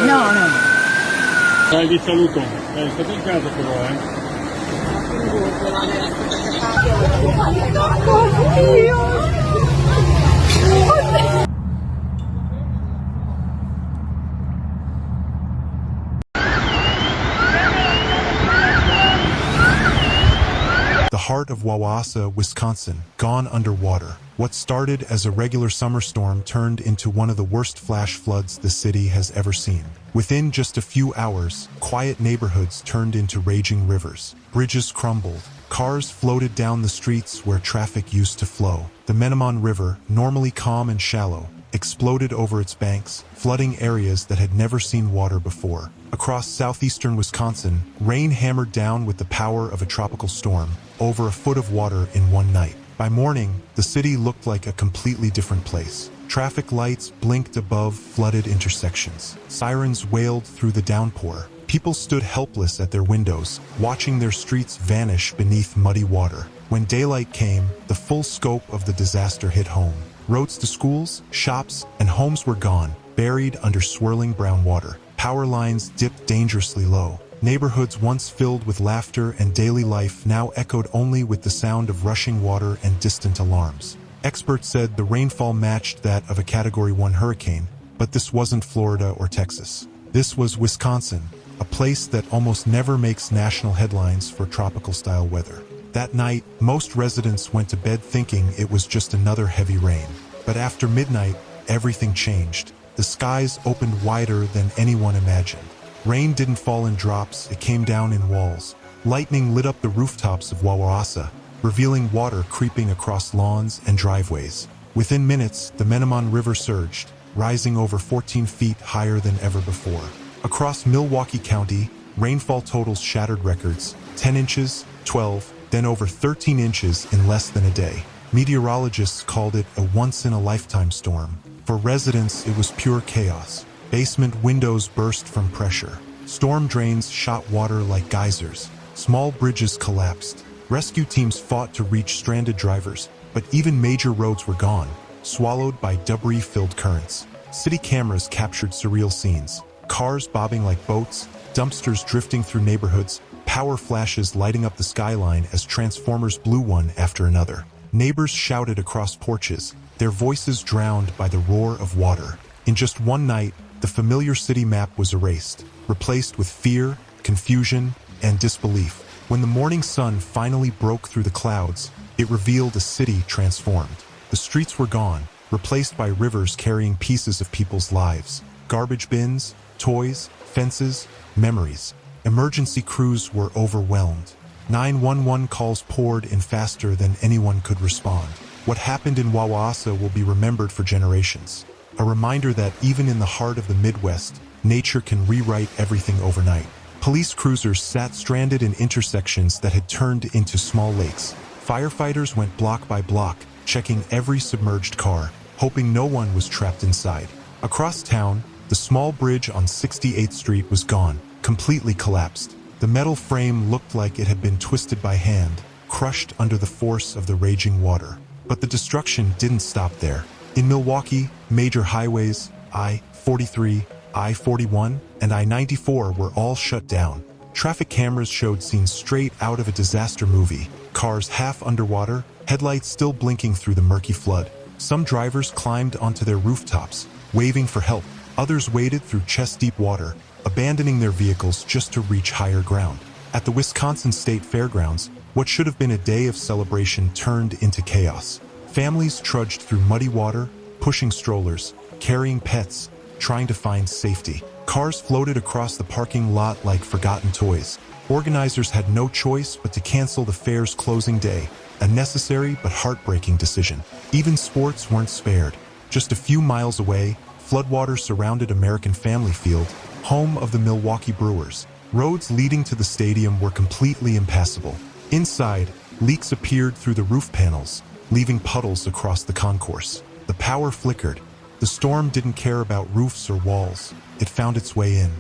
No, no. Dai, vi saluto. State in casa però, eh. The heart of Wauwatosa, Wisconsin, gone underwater. What started as a regular summer storm turned into one of the worst flash floods the city has ever seen. Within just a few hours, quiet neighborhoods turned into raging rivers. Bridges crumbled. Cars floated down the streets where traffic used to flow. The Menemon River, normally calm and shallow, exploded over its banks, flooding areas that had never seen water before. Across southeastern Wisconsin, rain hammered down with the power of a tropical storm, over a foot of water in one night. By morning, the city looked like a completely different place. Traffic lights blinked above flooded intersections. Sirens wailed through the downpour. People stood helpless at their windows, watching their streets vanish beneath muddy water. When daylight came, the full scope of the disaster hit home. Roads to schools, shops, and homes were gone, buried under swirling brown water. Power lines dipped dangerously low. Neighborhoods once filled with laughter and daily life now echoed only with the sound of rushing water and distant alarms. Experts said the rainfall matched that of a Category 1 hurricane, but this wasn't Florida or Texas. This was Wisconsin, a place that almost never makes national headlines for tropical-style weather. That night, most residents went to bed thinking it was just another heavy rain. But after midnight, everything changed. The skies opened wider than anyone imagined. Rain didn't fall in drops, it came down in walls. Lightning lit up the rooftops of Wauwatosa, revealing water creeping across lawns and driveways. Within minutes, the Menemon River surged, rising over 14 feet higher than ever before. Across Milwaukee County, rainfall totals shattered records: 10 inches, 12, then over 13 inches in less than a day. Meteorologists called it a once-in-a-lifetime storm. For residents, it was pure chaos. Basement windows burst from pressure. Storm drains shot water like geysers. Small bridges collapsed. Rescue teams fought to reach stranded drivers, but even major roads were gone, swallowed by debris-filled currents. City cameras captured surreal scenes. Cars bobbing like boats, dumpsters drifting through neighborhoods, power flashes lighting up the skyline as transformers blew one after another. Neighbors shouted across porches, their voices drowned by the roar of water. In just one night, the familiar city map was erased, replaced with fear, confusion, and disbelief. When the morning sun finally broke through the clouds, it revealed a city transformed. The streets were gone, replaced by rivers carrying pieces of people's lives. Garbage bins, toys, fences, memories. Emergency crews were overwhelmed. 911 calls poured in faster than anyone could respond. What happened in Wauwatosa will be remembered for generations. A reminder that even in the heart of the Midwest, nature can rewrite everything overnight. Police cruisers sat stranded in intersections that had turned into small lakes. Firefighters went block by block, checking every submerged car, hoping no one was trapped inside. Across town, the small bridge on 68th Street was gone, completely collapsed. The metal frame looked like it had been twisted by hand, crushed under the force of the raging water. But the destruction didn't stop there. In Milwaukee, major highways, I-43, I-41, and I-94 were all shut down. Traffic cameras showed scenes straight out of a disaster movie. Cars half underwater, headlights still blinking through the murky flood. Some drivers climbed onto their rooftops, waving for help. Others waded through chest-deep water, abandoning their vehicles just to reach higher ground. At the Wisconsin State Fairgrounds, what should have been a day of celebration turned into chaos. Families trudged through muddy water, pushing strollers, carrying pets, trying to find safety. Cars floated across the parking lot like forgotten toys. Organizers had no choice but to cancel the fair's closing day, a necessary but heartbreaking decision. Even sports weren't spared. Just a few miles away, floodwaters surrounded American Family Field, home of the Milwaukee Brewers. Roads leading to the stadium were completely impassable. Inside, leaks appeared through the roof panels, leaving puddles across the concourse. The power flickered. The storm didn't care about roofs or walls. It found its way in.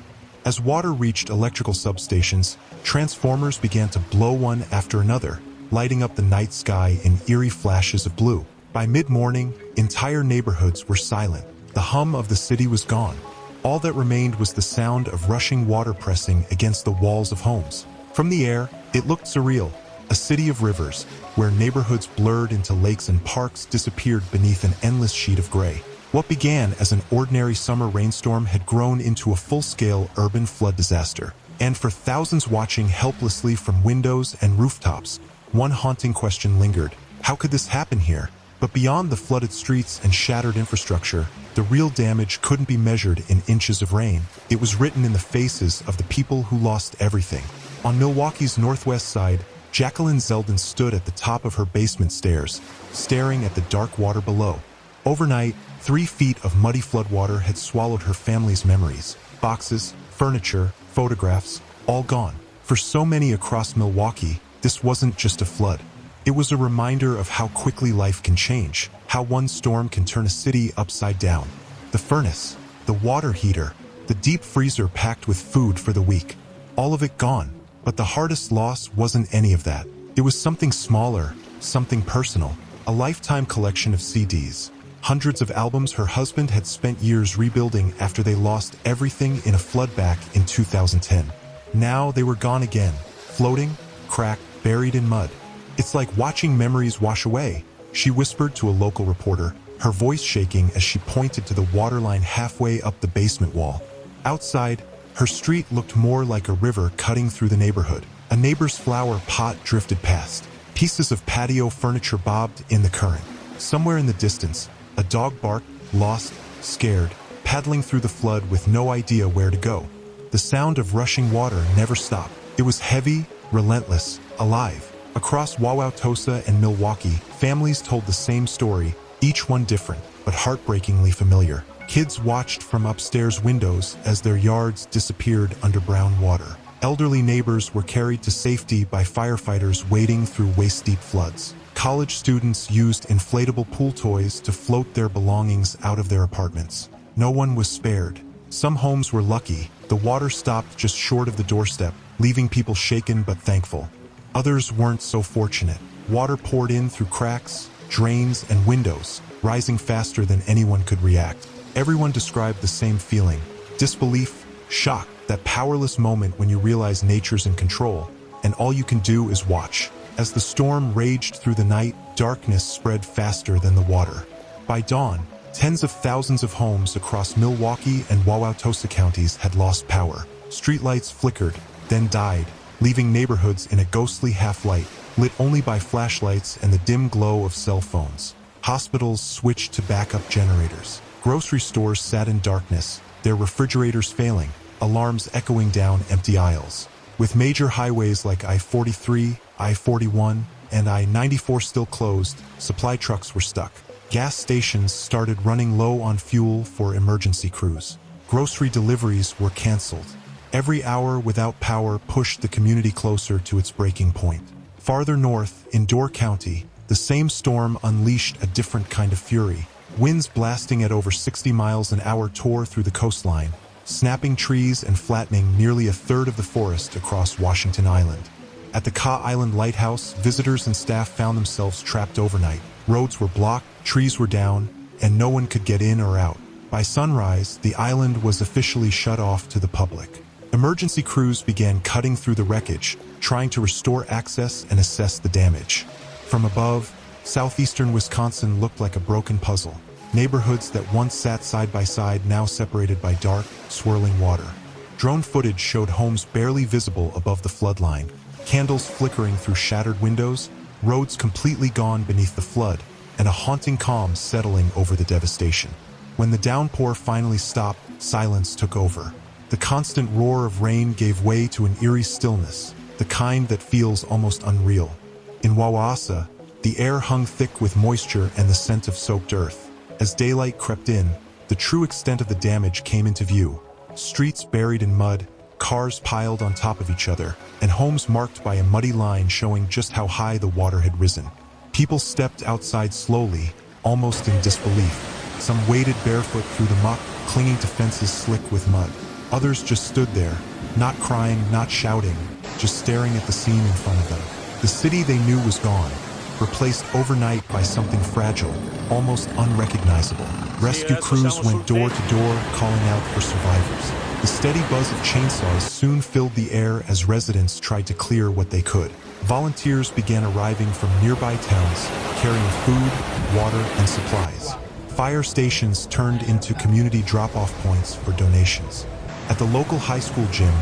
As water reached electrical substations, transformers began to blow one after another, lighting up the night sky in eerie flashes of blue. By mid-morning, entire neighborhoods were silent. The hum of the city was gone. All that remained was the sound of rushing water pressing against the walls of homes. From the air, it looked surreal, a city of rivers, where neighborhoods blurred into lakes and parks disappeared beneath an endless sheet of gray. What began as an ordinary summer rainstorm had grown into a full-scale urban flood disaster. And for thousands watching helplessly from windows and rooftops, one haunting question lingered. How could this happen here? But beyond the flooded streets and shattered infrastructure, the real damage couldn't be measured in inches of rain. It was written in the faces of the people who lost everything. On Milwaukee's northwest side, Jacqueline Zeldin stood at the top of her basement stairs, staring at the dark water below. Overnight, 3 feet of muddy floodwater had swallowed her family's memories. Boxes, furniture, photographs, all gone. For so many across Milwaukee, this wasn't just a flood. It was a reminder of how quickly life can change, how one storm can turn a city upside down. The furnace, the water heater, the deep freezer packed with food for the week. All of it gone. But the hardest loss wasn't any of that. It was something smaller, something personal. A lifetime collection of CDs. Hundreds of albums her husband had spent years rebuilding after they lost everything in a flood back in 2010. Now they were gone again, floating, cracked, buried in mud. It's like watching memories wash away, she whispered to a local reporter, her voice shaking as she pointed to the waterline halfway up the basement wall. Outside, her street looked more like a river cutting through the neighborhood. A neighbor's flower pot drifted past. Pieces of patio furniture bobbed in the current. Somewhere in the distance, a dog barked, lost, scared, paddling through the flood with no idea where to go. The sound of rushing water never stopped. It was heavy, relentless, alive. Across Wauwatosa and Milwaukee, families told the same story, each one different, but heartbreakingly familiar. Kids watched from upstairs windows as their yards disappeared under brown water. Elderly neighbors were carried to safety by firefighters wading through waist-deep floods. College students used inflatable pool toys to float their belongings out of their apartments. No one was spared. Some homes were lucky. The water stopped just short of the doorstep, leaving people shaken but thankful. Others weren't so fortunate. Water poured in through cracks, drains, and windows, rising faster than anyone could react. Everyone described the same feeling: disbelief, shock, that powerless moment when you realize nature's in control, and all you can do is watch. As the storm raged through the night, darkness spread faster than the water. By dawn, tens of thousands of homes across Milwaukee and Wauwatosa counties had lost power. Streetlights flickered, then died, leaving neighborhoods in a ghostly half-light, lit only by flashlights and the dim glow of cell phones. Hospitals switched to backup generators. Grocery stores sat in darkness, their refrigerators failing, alarms echoing down empty aisles. With major highways like I-43, I-41, and I-94 still closed, supply trucks were stuck. Gas stations started running low on fuel for emergency crews. Grocery deliveries were canceled. Every hour without power pushed the community closer to its breaking point. Farther north, in Door County, the same storm unleashed a different kind of fury. Winds blasting at over 60 miles an hour tore through the coastline, snapping trees and flattening nearly a third of the forest across Washington Island. At the Ka Island Lighthouse, visitors and staff found themselves trapped overnight. Roads were blocked, trees were down, and no one could get in or out. By sunrise, the island was officially shut off to the public. Emergency crews began cutting through the wreckage, trying to restore access and assess the damage. From above, southeastern Wisconsin looked like a broken puzzle. Neighborhoods that once sat side by side now separated by dark, swirling water. Drone footage showed homes barely visible above the floodline, candles flickering through shattered windows, roads completely gone beneath the flood, and a haunting calm settling over the devastation. When the downpour finally stopped, silence took over. The constant roar of rain gave way to an eerie stillness, the kind that feels almost unreal. In Wauwatosa, the air hung thick with moisture and the scent of soaked earth. As daylight crept in, the true extent of the damage came into view. Streets buried in mud, cars piled on top of each other, and homes marked by a muddy line showing just how high the water had risen. People stepped outside slowly, almost in disbelief. Some waded barefoot through the muck, clinging to fences slick with mud. Others just stood there, not crying, not shouting, just staring at the scene in front of them. The city they knew was gone, replaced overnight by something fragile, almost unrecognizable. Rescue crews went door to door, calling out for survivors. The steady buzz of chainsaws soon filled the air as residents tried to clear what they could. Volunteers began arriving from nearby towns, carrying food, water, and supplies. Fire stations turned into community drop-off points for donations. At the local high school gym,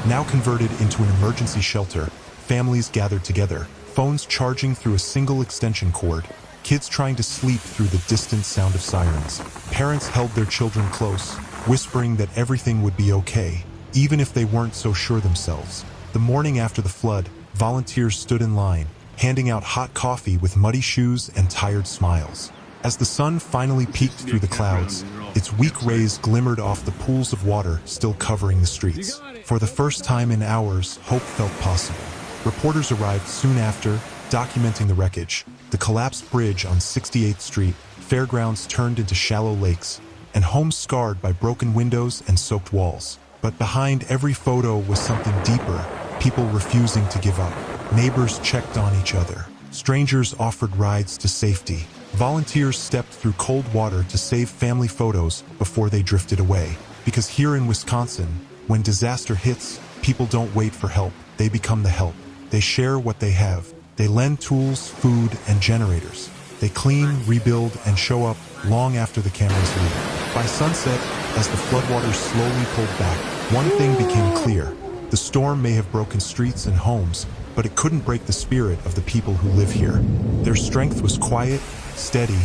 now converted into an emergency shelter, families gathered together, phones charging through a single extension cord, kids trying to sleep through the distant sound of sirens. Parents held their children close, whispering that everything would be okay, even if they weren't so sure themselves. The morning after the flood, volunteers stood in line, handing out hot coffee with muddy shoes and tired smiles. As the sun finally peeked through the clouds, its weak rays glimmered off the pools of water still covering the streets. For the first time in hours, hope felt possible. Reporters arrived soon after, documenting the wreckage. The collapsed bridge on 68th Street, fairgrounds turned into shallow lakes, and homes scarred by broken windows and soaked walls. But behind every photo was something deeper, people refusing to give up. Neighbors checked on each other. Strangers offered rides to safety. Volunteers stepped through cold water to save family photos before they drifted away. Because here in Wisconsin, when disaster hits, people don't wait for help, they become the help. They share what they have. They lend tools, food, and generators. They clean, rebuild, and show up long after the cameras leave. By sunset, as the floodwaters slowly pulled back, one thing became clear. The storm may have broken streets and homes, but it couldn't break the spirit of the people who live here. Their strength was quiet, steady,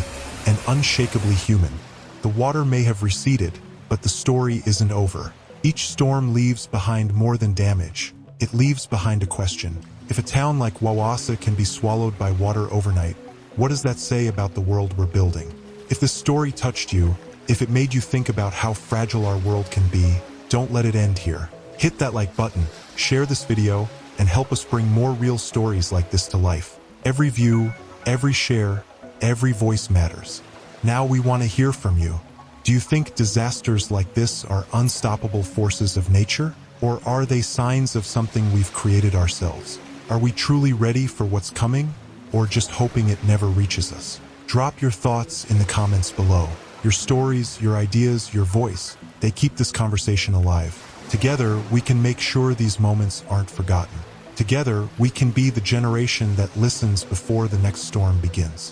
and unshakably human. The water may have receded, but the story isn't over. Each storm leaves behind more than damage. It leaves behind a question. If a town like Wauwatosa can be swallowed by water overnight, what does that say about the world we're building? If this story touched you, if it made you think about how fragile our world can be, don't let it end here. Hit that like button, share this video, and help us bring more real stories like this to life. Every view, every share, every voice matters. Now we want to hear from you. Do you think disasters like this are unstoppable forces of nature? Or are they signs of something we've created ourselves? Are we truly ready for what's coming? Or just hoping it never reaches us? Drop your thoughts in the comments below. Your stories, your ideas, your voice, they keep this conversation alive. Together, we can make sure these moments aren't forgotten. Together, we can be the generation that listens before the next storm begins.